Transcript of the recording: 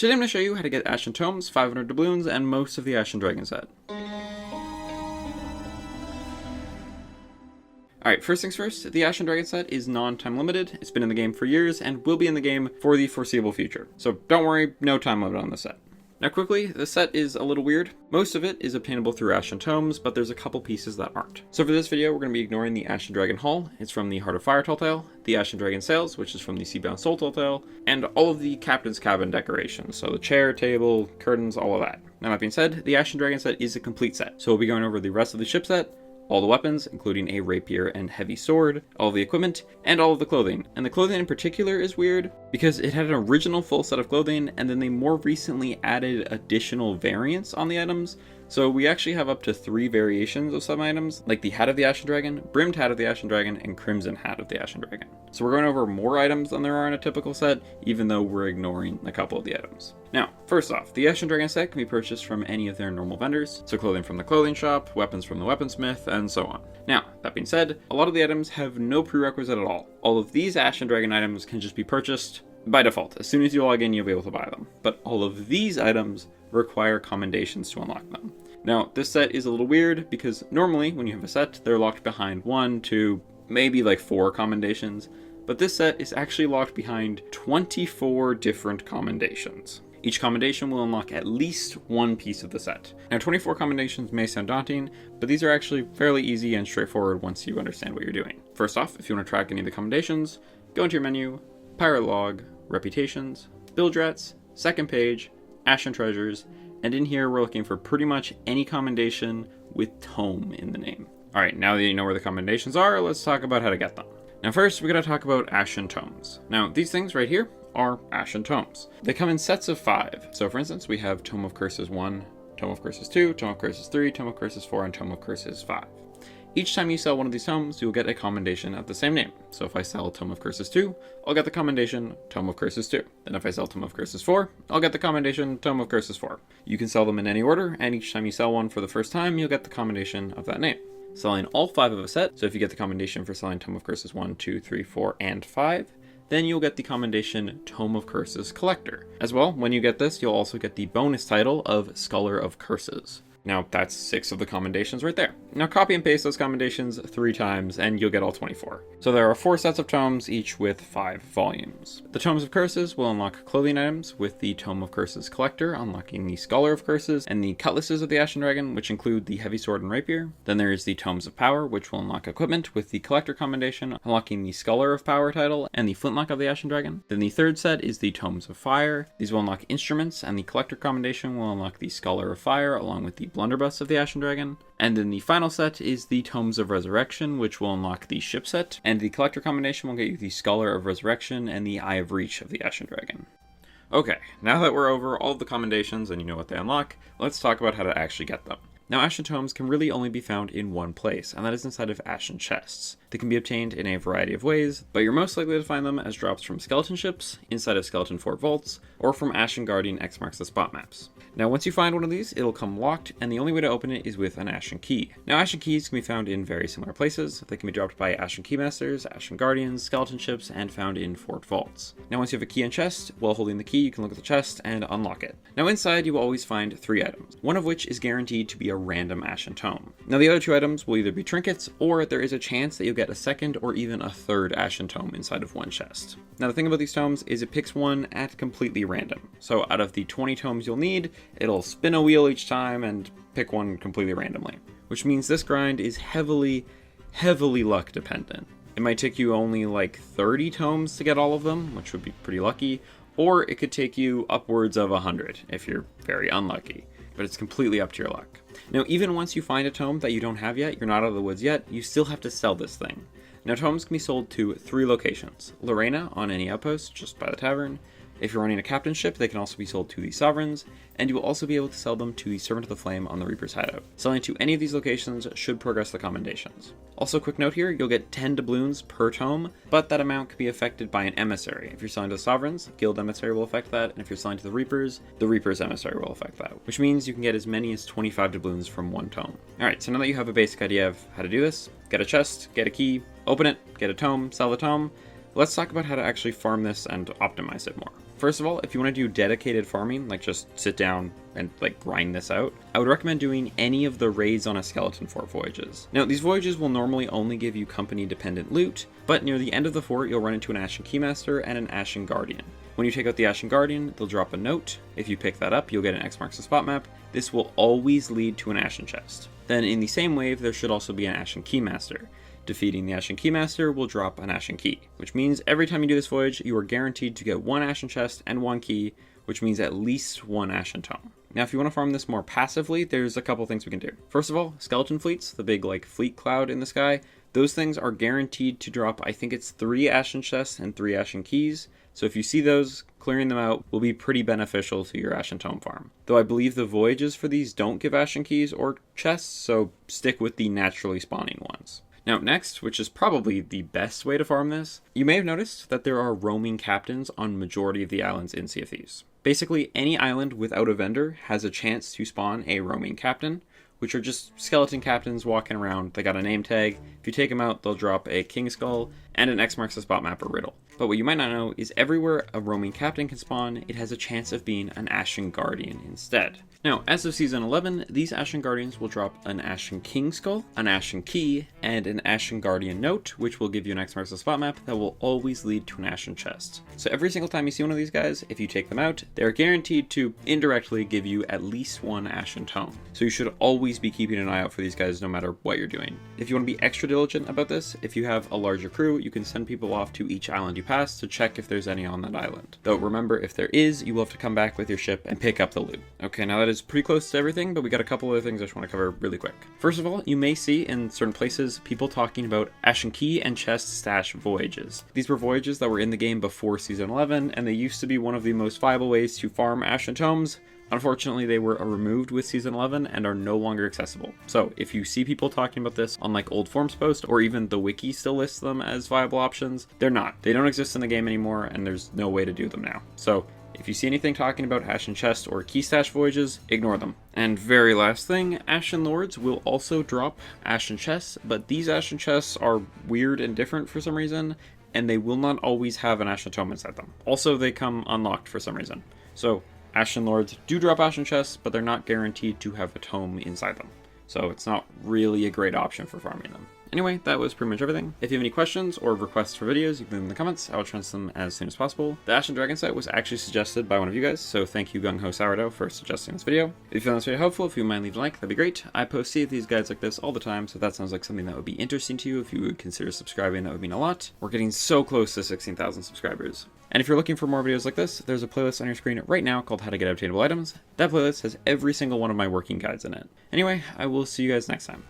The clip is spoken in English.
Today I'm going to show you how to get Ashen Tomes, 500 doubloons, and most of the Ashen Dragon set. Alright, first things first, the Ashen Dragon set is non-time limited. It's been in the game for years and will be in the game for the foreseeable future. So don't worry, no time limit on this set. Now quickly, the set is a little weird. Most of it is obtainable through Ashen Tomes, but there's a couple pieces that aren't. So for this video, we're going to be ignoring the Ashen Dragon Hull. It's from the Heart of Fire Telltale, the Ashen Dragon Sails, which is from the Seabound Soul Telltale, and all of the Captain's Cabin decorations. So the chair, table, curtains, all of that. Now that being said, the Ashen Dragon set is a complete set. So we'll be going over the rest of the ship set, all the weapons, including a rapier and heavy sword, all the equipment, and all of the clothing. And the clothing in particular is weird because it had an original full set of clothing, and then they more recently added additional variants on the items. So we actually have up to 3 variations of some items, like the Hat of the Ashen Dragon, Brimmed Hat of the Ashen Dragon, and Crimson Hat of the Ashen Dragon. So we're going over more items than there are in a typical set, even though we're ignoring a couple of the items. Now, first off, the Ashen Dragon set can be purchased from any of their normal vendors, so clothing from the clothing shop, weapons from the weaponsmith, and so on. Now, that being said, a lot of the items have no prerequisite at all. All of these Ashen Dragon items can just be purchased by default. As soon as you log in, you'll be able to buy them. But all of these items require commendations to unlock them. Now, this set is a little weird because normally when you have a set, they're locked behind 1, 2, maybe like 4 commendations, but this set is actually locked behind 24 different commendations. Each commendation will unlock at least one piece of the set. Now, 24 commendations may sound daunting, but these are actually fairly easy and straightforward once you understand what you're doing. First off, if you want to track any of the commendations, go into your menu, Pirate Log, Reputations, Bilge Rats, Second Page, Ashen Treasures, and in here we're looking for pretty much any commendation with Tome in the name. Alright, now that you know where the commendations are, let's talk about how to get them. Now first, we gotta talk about Ashen Tomes. Now, these things right here are Ashen Tomes. They come in sets of 5. So for instance, we have Tome of Curses 1, Tome of Curses 2, Tome of Curses 3, Tome of Curses 4, and Tome of Curses 5. Each time you sell one of these tomes, you'll get a commendation of the same name. So if I sell Tome of Curses 2, I'll get the commendation Tome of Curses 2. Then if I sell Tome of Curses 4, I'll get the commendation Tome of Curses 4. You can sell them in any order, and each time you sell one for the first time, you'll get the commendation of that name. Selling all 5 of a set, so if you get the commendation for selling Tome of Curses 1, 2, 3, 4, and 5, then you'll get the commendation Tome of Curses Collector. As well, when you get this, you'll also get the bonus title of Scholar of Curses. Now, that's 6 of the commendations right there. Now, copy and paste those commendations 3 times, and you'll get all 24. So there are 4 sets of tomes, each with 5 volumes. The Tomes of Curses will unlock clothing items, with the Tome of Curses Collector unlocking the Scholar of Curses, and the Cutlasses of the Ashen Dragon, which include the Heavy Sword and Rapier. Then there is the Tomes of Power, which will unlock equipment, with the Collector commendation unlocking the Scholar of Power title, and the Flintlock of the Ashen Dragon. Then the third set is the Tomes of Fire. These will unlock instruments, and the Collector commendation will unlock the Scholar of Fire, along with the Blunderbuss of the Ashen Dragon. And then the final set is the Tomes of Resurrection, which will unlock the ship set, and the Collector commendation will get you the Scholar of Resurrection and the Eye of Reach of the Ashen Dragon. Okay, now that we're over all of the commendations and you know what they unlock, let's talk about how to actually get them. Now, Ashen Tomes can really only be found in one place, and that is inside of Ashen Chests. They can be obtained in a variety of ways, but you're most likely to find them as drops from skeleton ships, inside of skeleton fort vaults, or from Ashen Guardian X marks the spot maps. Now, once you find one of these, it'll come locked, and the only way to open it is with an Ashen Key. Now, Ashen Keys can be found in very similar places. They can be dropped by Ashen Keymasters, Ashen Guardians, skeleton ships, and found in fort vaults. Now, once you have a key and chest, while holding the key, you can look at the chest and unlock it. Now, inside, you will always find 3 items, one of which is guaranteed to be a random Ashen Tome. Now, the other 2 items will either be trinkets, or there is a chance that you'll get a second or even a third Ashen Tome inside of one chest. Now, the thing about these tomes is it picks one at completely random. So out of the 20 tomes you'll need, it'll spin a wheel each time and pick one completely randomly, which means this grind is heavily luck dependent. It might take you only like 30 tomes to get all of them, which would be pretty lucky, or it could take you upwards of 100 if you're very unlucky, but it's completely up to your luck. Now, even once you find a tome that you don't have yet, you're not out of the woods yet, you still have to sell this thing. Now, tomes can be sold to 3 locations. Lorena on any outpost just by the tavern. If you're running a captain ship, they can also be sold to the Sovereigns, and you will also be able to sell them to the Servant of the Flame on the Reaper's Hideout. Selling to any of these locations should progress the commendations. Also, quick note here, you'll get 10 doubloons per tome, but that amount can be affected by an emissary. If you're selling to the Sovereigns, Guild Emissary will affect that, and if you're selling to the Reaper's Emissary will affect that, which means you can get as many as 25 doubloons from one tome. Alright, so now that you have a basic idea of how to do this, get a chest, get a key, open it, get a tome, sell the tome, let's talk about how to actually farm this and optimize it more. First of all, if you want to do dedicated farming, like just sit down and like grind this out, I would recommend doing any of the raids on a skeleton fort voyages. Now, these voyages will normally only give you company dependent loot, but near the end of the fort, you'll run into an Ashen Keymaster and an Ashen Guardian. When you take out the Ashen Guardian, they'll drop a note. If you pick that up, you'll get an X marks the spot map. This will always lead to an Ashen chest. Then in the same wave, there should also be an Ashen Keymaster. Defeating the Ashen Keymaster will drop an Ashen Key, which means every time you do this voyage, you are guaranteed to get one Ashen chest and one key, which means at least one Ashen Tome. Now, if you want to farm this more passively, there's a couple things we can do. First of all, skeleton fleets, the big like fleet cloud in the sky, those things are guaranteed to drop, I think it's 3 Ashen chests and 3 Ashen keys. So if you see those, clearing them out will be pretty beneficial to your Ashen Tome farm. Though I believe the voyages for these don't give Ashen keys or chests, so stick with the naturally spawning ones. Now next, which is probably the best way to farm this, you may have noticed that there are roaming captains on majority of the islands in Sea of Thieves. Basically, any island without a vendor has a chance to spawn a roaming captain, which are just skeleton captains walking around. They got a name tag. If you take them out, they'll drop a king skull and an X marks the spot map or riddle. But what you might not know is everywhere a roaming captain can spawn, it has a chance of being an Ashen Guardian instead. Now, as of Season 11, these Ashen Guardians will drop an Ashen King Skull, an Ashen Key, and an Ashen Guardian Note, which will give you an X marks the spot map that will always lead to an Ashen Chest. So every single time you see one of these guys, if you take them out, they're guaranteed to indirectly give you at least one Ashen Tome. So you should always be keeping an eye out for these guys no matter what you're doing. If you want to be extra diligent about this, if you have a larger crew, you can send people off to each island you pass to check if there's any on that island. Though remember, if there is, you will have to come back with your ship and pick up the loot. Okay, now that is pretty close to everything, but we got a couple other things I just want to cover really quick. First of all, you may see in certain places people talking about Ashen Key and chest stash voyages. These were voyages that were in the game before Season 11, and they used to be one of the most viable ways to farm Ashen Tomes. Unfortunately, they were removed with Season 11 and are no longer accessible. So if you see people talking about this on like old forums posts, or even the wiki still lists them as viable options, they're not. They don't exist in the game anymore, and there's no way to do them now. So if you see anything talking about Ashen Chest or Key Stash voyages, ignore them. And very last thing, Ashen Lords will also drop Ashen Chests, but these Ashen Chests are weird and different for some reason, and they will not always have an Ashen Tome inside them. Also, they come unlocked for some reason. So Ashen Lords do drop Ashen Chests, but they're not guaranteed to have a tome inside them. So it's not really a great option for farming them. Anyway, that was pretty much everything. If you have any questions or requests for videos, you can leave them in the comments. I will transfer them as soon as possible. The Ashen Dragon set was actually suggested by one of you guys, so thank you Gung Ho Sourdough for suggesting this video. If you found this video helpful, if you mind leave a like, that'd be great. I post Sea of Thieves guides like this all the time, so if that sounds like something that would be interesting to you, if you would consider subscribing, that would mean a lot. We're getting so close to 16,000 subscribers. And if you're looking for more videos like this, there's a playlist on your screen right now called How to Get Obtainable Items. That playlist has every single one of my working guides in it. Anyway, I will see you guys next time.